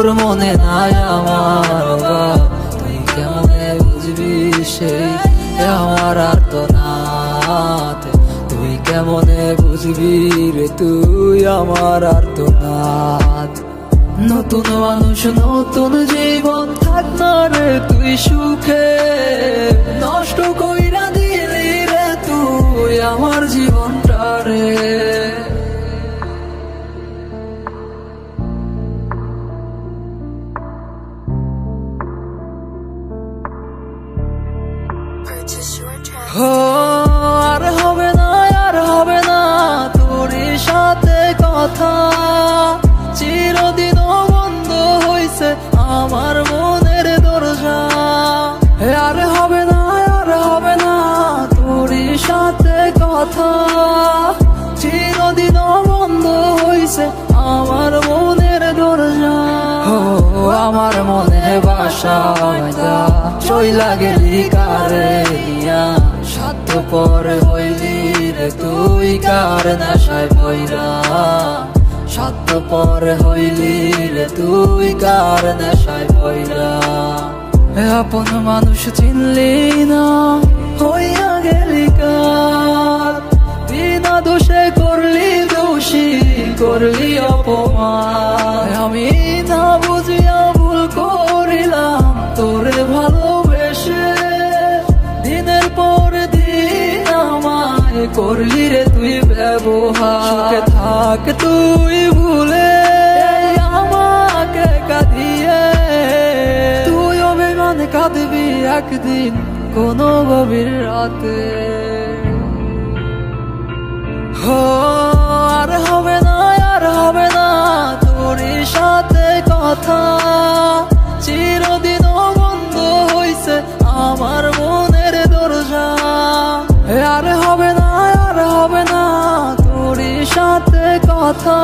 তোর মনে নাই আমার অভাব, তুই কেমনে বুঝবি সেই আমার আর্তনাদ। তুই কেমনে বুঝবি রে তুই আমার আর্তনাদ। নতুন মানুষ নতুন জীবন, থাক না রে তুই সুখে, নষ্ট কইরা দিলি রে তুই আমার জীবনটা রে। আর হবে না, আর হবে না তোর সাথে কথা, চিরদিন বন্ধ হইছে আমার মনের দরজা। আর হবে না, আর হবে না তোর সাথে কথা, চিরদিন বন্ধ হইছে আমার মনের দরজা। আমার মনে বাসা চইলা গেলি কারে নিয়া, স্বার্থপর হইলি রে তুই কার নেশায় পইরা, স্বার্থপর হইলি রে তুই কার নেশায় পইরা। আপন মানুষ চিনলি না, হইয়া গেলি কার, বিনা দোষে করলি দোষী, করলি অপমান। আমি না বুঝিয়া ভুল করিলাম তোরে ভালোবেসে, দিনের পর দিন আমায় করলি রে তুই ব্যবহার। সুখে থাক তুই ভুলে আমাকে কাঁদিয়ে, তুই অভিমান কাঁদবি একদিন কোনো গভীর রাতে। আর হবে না, আর হবে না তোর সাথে কথা, চিরদিন বন্ধ হইছে আমার মনের দরজা। আর হবে না, আর হবে না তোর সাথে কথা।